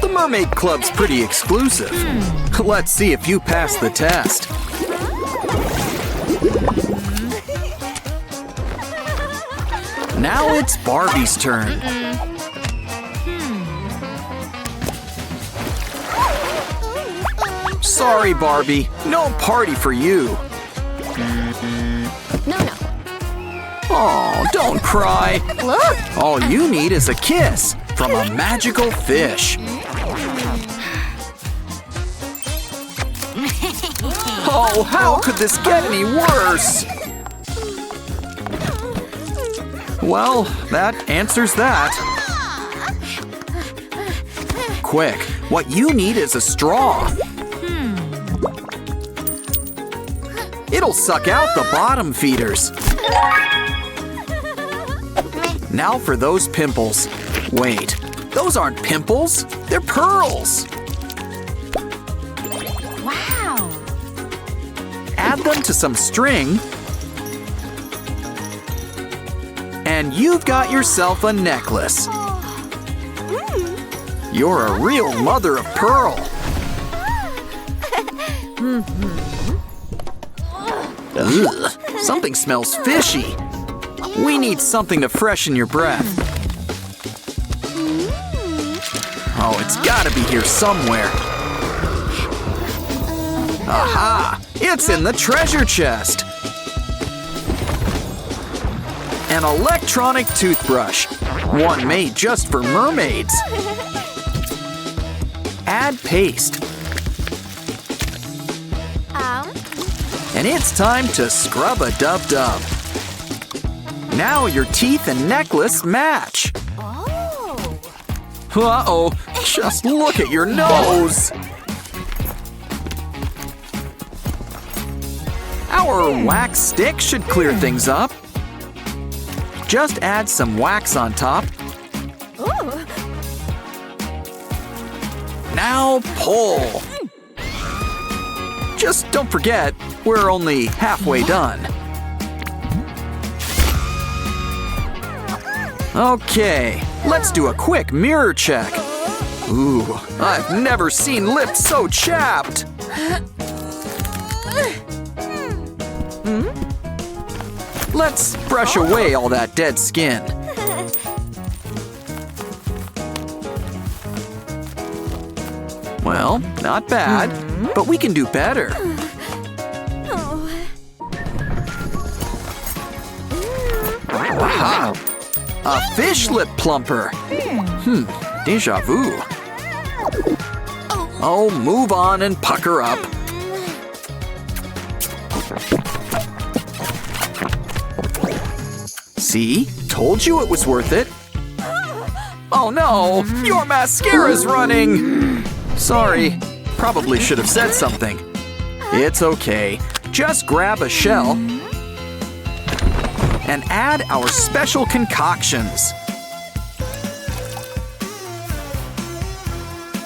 The Mermaid Club's pretty exclusive. Let's see if you pass the test. Now it's Barbie's turn. Sorry, Barbie. No party for you. No. Oh, don't cry. Look! All you need is a kiss from a magical fish. Oh, how could this get any worse? Well, that answers that. Quick, what you need is a straw. It'll suck out the bottom feeders. Now for those pimples. Wait, those aren't pimples, they're pearls. Wow! Add them to some string. And you've got yourself a necklace. You're a real mother of pearl. Ugh, something smells fishy. We need something to freshen your breath. Oh, it's gotta be here somewhere. Aha! It's in the treasure chest. An electronic toothbrush. One made just for mermaids. Add paste. And it's time to scrub a dub-dub. Now your teeth and necklace match. Uh-oh, just look at your nose. Our wax stick should clear things up. Just add some wax on top. Now pull. Just don't forget, we're only halfway done. Okay, let's do a quick mirror check. Ooh, I've never seen lips so chapped. Let's brush away all that dead skin. Well, not bad, but we can do better. Aha! A fish lip plumper. Deja vu. Oh, move on and pucker up. See? Told you it was worth it. Oh no! Your mascara's running! Sorry. Probably should have said something. It's okay. Just grab a shell and add our special concoctions.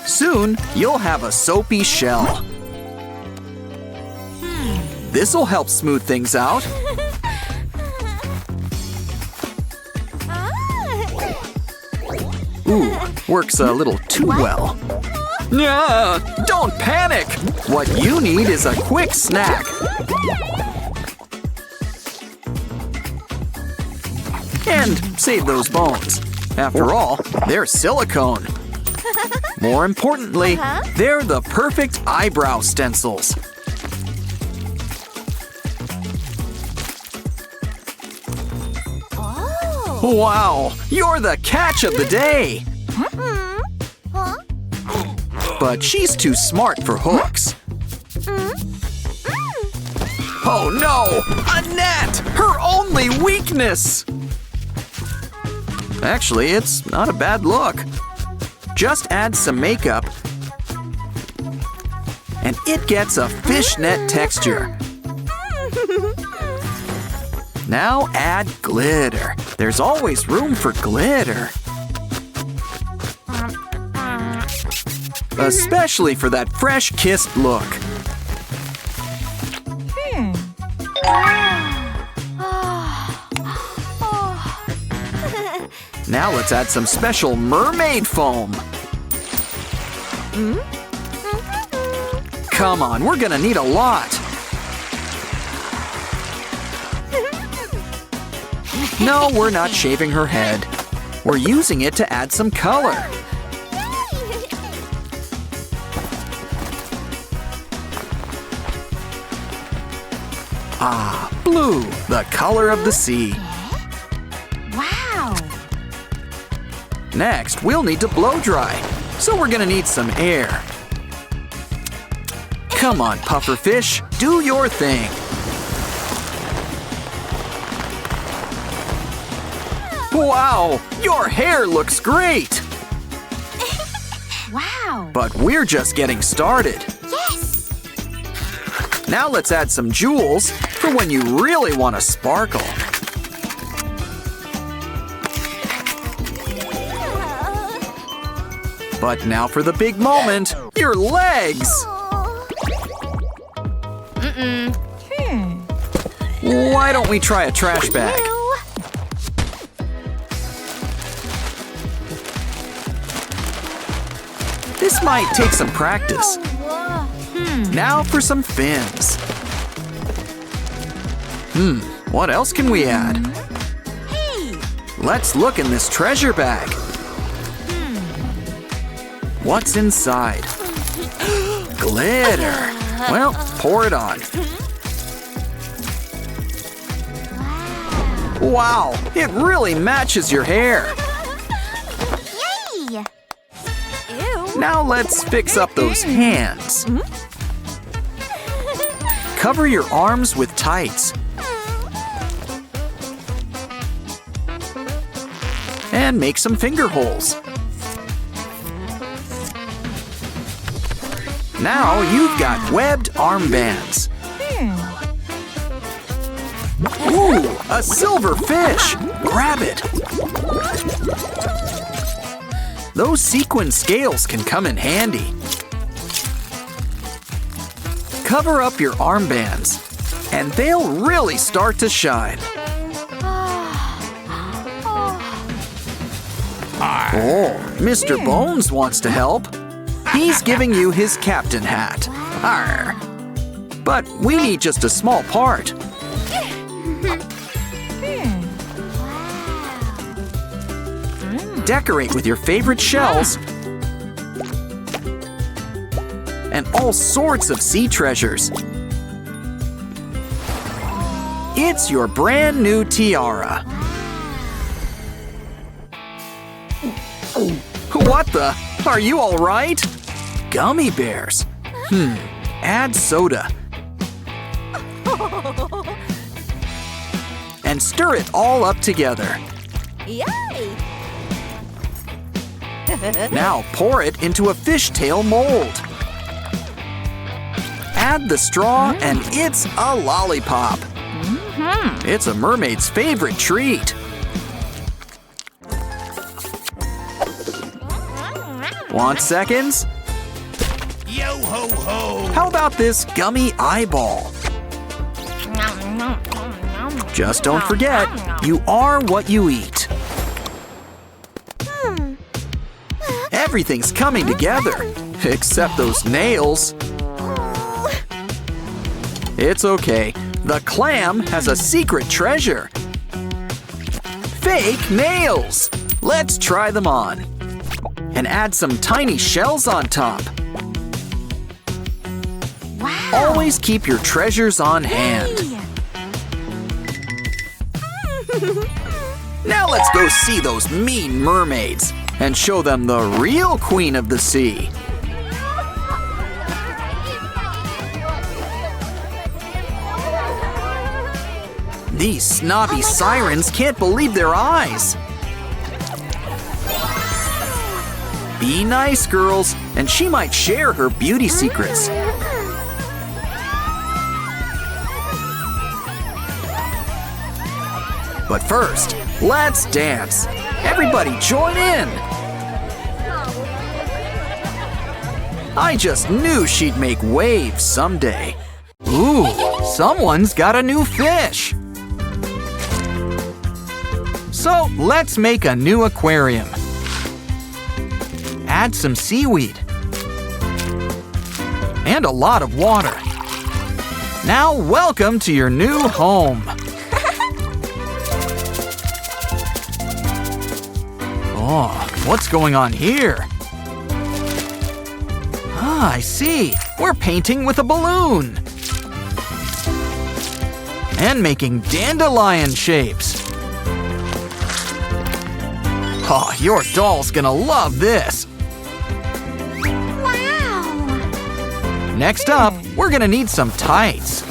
Soon, you'll have a soapy shell. This'll help smooth things out. Ooh, works a little too well. Don't panic! What you need is a quick snack. And save those bones. After all, they're silicone. More importantly, they're the perfect eyebrow stencils. Wow, you're the catch of the day! But she's too smart for hooks. Oh no! A net! Her only weakness! Actually, it's not a bad look. Just add some makeup and it gets a fishnet texture. Now add glitter. There's always room for glitter. Especially for that fresh-kissed look. Now let's add some special mermaid foam. Come on, we're gonna need a lot. No, we're not shaving her head. We're using it to add some color. Ah, blue, the color of the sea. Wow! Next, we'll need to blow dry, so we're gonna need some air. Come on, pufferfish, do your thing. Wow, your hair looks great! Wow! But we're just getting started. Yes! Now let's add some jewels for when you really want to sparkle. But now for the big moment, your legs! Why don't we try a trash bag? This might take some practice. Now for some fins. What else can we add? Let's look in this treasure bag. What's inside? Glitter. Well, pour it on. Wow, it really matches your hair. Yay! Now let's fix up those hands. Cover your arms with tights. And make some finger holes. Now you've got webbed armbands. Ooh, a silver fish! Grab it! Those sequin scales can come in handy. Cover up your armbands, and they'll really start to shine. Oh, Mr. Bones wants to help. He's giving you his captain hat. Arr. But we need just a small part. Decorate with your favorite shells and all sorts of sea treasures. It's your brand new tiara. What the? Are you all right? Gummy bears. Add soda. And stir it all up together. Yay! Now pour it into a fishtail mold. Add the straw and it's a lollipop. It's a mermaid's favorite treat. Want seconds? Yo ho ho! How about this gummy eyeball? Just don't forget, you are what you eat. Everything's coming together, except those nails. It's okay, the clam has a secret treasure. Fake nails! Let's try them on. And add some tiny shells on top. Wow! Always keep your treasures on hand. Now let's go see those mean mermaids and show them the real queen of the sea. These snobby sirens can't believe their eyes. Be nice, girls, and she might share her beauty secrets. But first, let's dance. Everybody join in. I just knew she'd make waves someday. Ooh, someone's got a new fish. So let's make a new aquarium. Add some seaweed. and a lot of water. Now welcome to your new home. Oh, what's going on here? Ah, I see. We're painting with a balloon. And making dandelion shapes. Oh, your doll's gonna love this. Wow! Next up, we're gonna need some tights.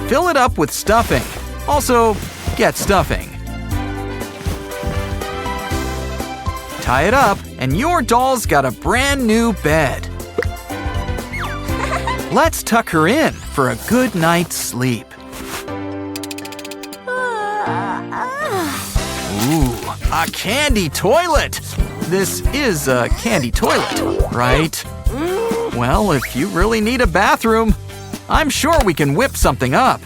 Fill it up with stuffing. Also, get stuffing. Tie it up, and your doll's got a brand new bed. Let's tuck her in for a good night's sleep. Ooh, a candy toilet! This is a candy toilet, right? Well, if you really need a bathroom, I'm sure we can whip something up.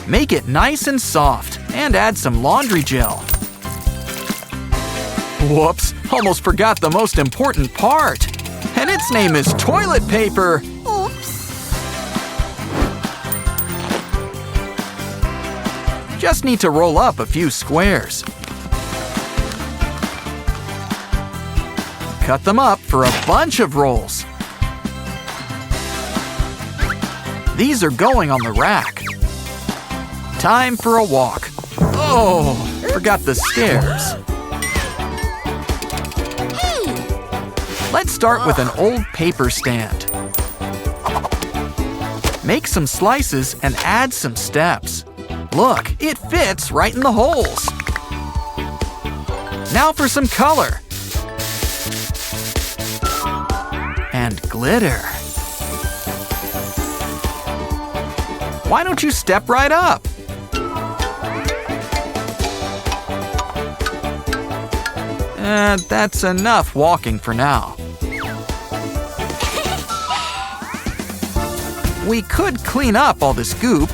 Make it nice and soft and add some laundry gel. Whoops, almost forgot the most important part. And its name is toilet paper. Oops! Just need to roll up a few squares. Cut them up for a bunch of rolls. These are going on the rack. Time for a walk. Oh, forgot the stairs. Let's start with an old paper stand. Make some slices and add some steps. Look, it fits right in the holes. Now for some color. And glitter. Why don't you step right up? That's enough walking for now. We could clean up all this goop,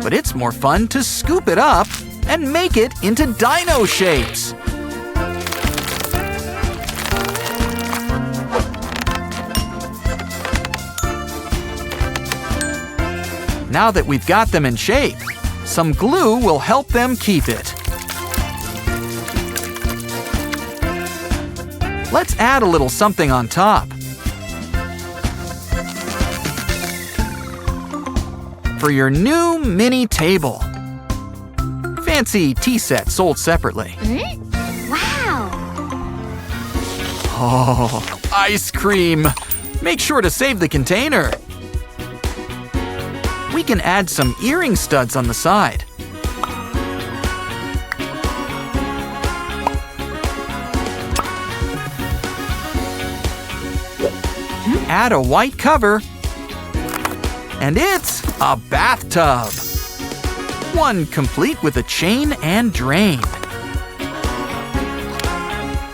but it's more fun to scoop it up and make it into dino shapes. Now that we've got them in shape, some glue will help them keep it. Let's add a little something on top. For your new mini table. Fancy tea set sold separately. Wow! Oh, ice cream! Make sure to save the container. We can add some earring studs on the side. Add a white cover, and it's a bathtub. One complete with a chain and drain.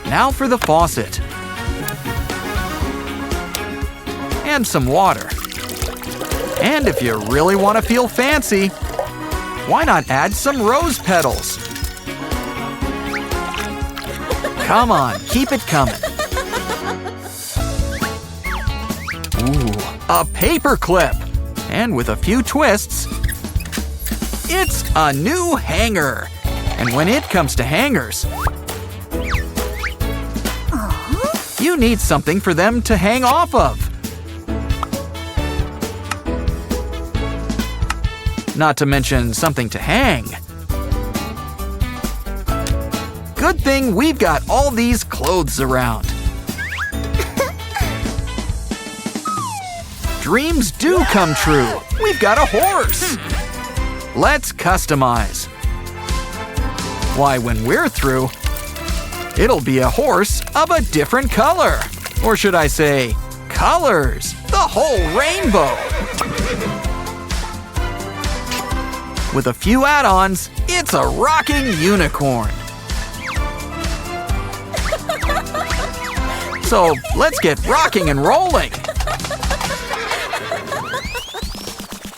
Now for the faucet. And some water. And if you really want to feel fancy, why not add some rose petals? Come on, keep it coming. Ooh, a paper clip. And with a few twists, it's a new hanger. And when it comes to hangers, you need something for them to hang off of. Not to mention something to hang. Good thing we've got all these clothes around. Dreams do come true. We've got a horse. Let's customize. Why, when we're through, it'll be a horse of a different color. Or should I say, colors. The whole rainbow. With a few add-ons, it's a rocking unicorn. So let's get rocking and rolling.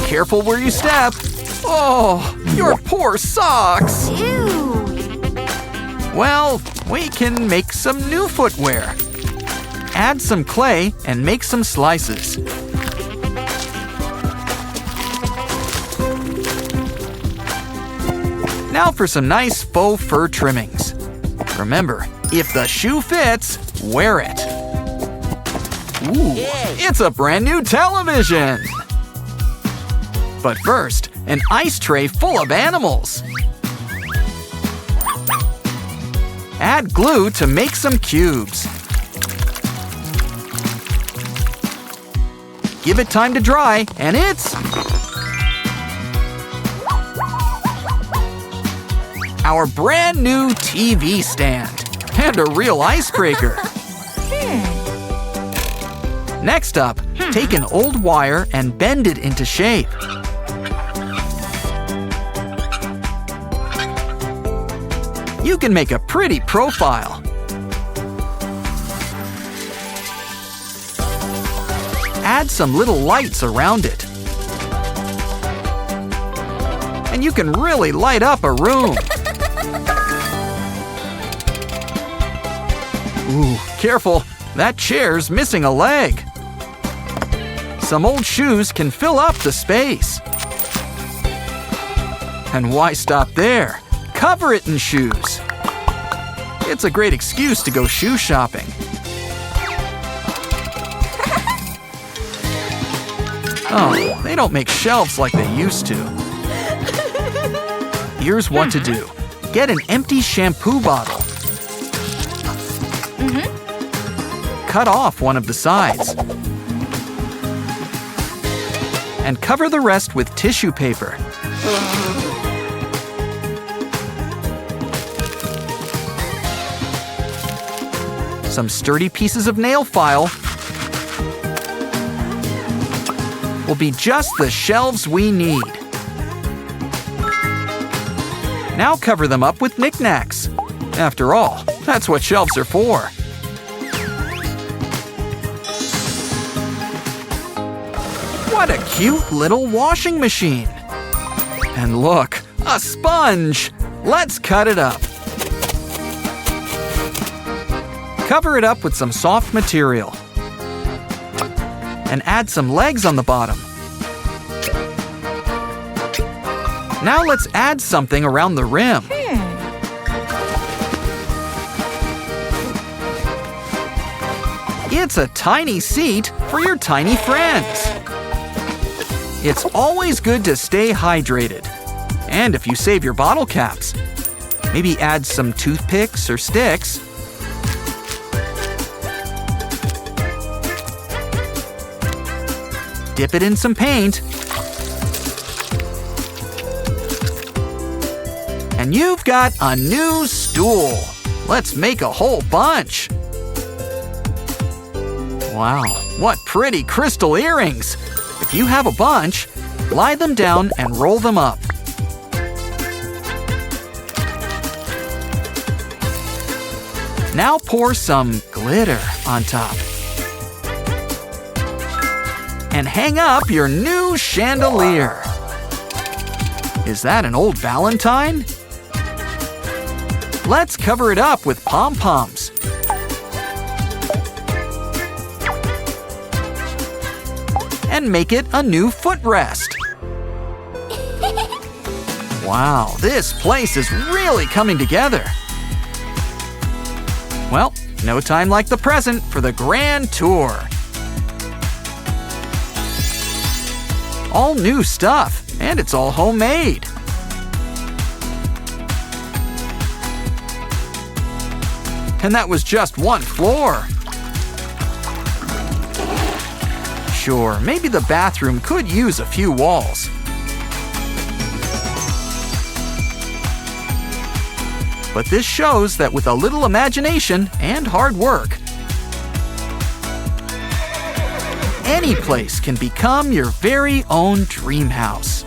Careful where you step. Oh, Your poor socks! Ew. Well, we can make some new footwear. Add some clay and make some slices. Now for some nice faux fur trimmings. Remember, if the shoe fits, wear it. Ooh, it's a brand new television! But first, an ice tray full of animals. Add glue to make some cubes. Give it time to dry, and it's our brand new TV stand and a real icebreaker. Next up, take an old wire and bend it into shape. You can make a pretty profile. Add some little lights around it. And you can really light up a room. Ooh, careful, that chair's missing a leg. Some old shoes can fill up the space. And why stop there? Cover it in shoes. It's a great excuse to go shoe shopping. Oh, they don't make shelves like they used to. Here's what to do. Get an empty shampoo bottle. Cut off one of the sides. And cover the rest with tissue paper. Some sturdy pieces of nail file will be just the shelves we need. Now cover them up with knickknacks. After all, that's what shelves are for. What a cute little washing machine. And look, a sponge. Let's cut it up. Cover it up with some soft material. And add some legs on the bottom. Now let's add something around the rim. It's a tiny seat for your tiny friends. It's always good to stay hydrated. And if you save your bottle caps, maybe add some toothpicks or sticks. Dip it in some paint. And you've got a new stool. Let's make a whole bunch. Wow, what pretty crystal earrings. If you have a bunch, lie them down and roll them up. Now pour some glitter on top. And hang up your new chandelier. Is that an old Valentine? Let's cover it up with pom-poms. And make it a new footrest. Wow, this place is really coming together. Well, no time like the present for the grand tour. All new stuff, and it's all homemade. And that was just one floor. Sure, maybe the bathroom could use a few walls. But this shows that with a little imagination and hard work, any place can become your very own dream house.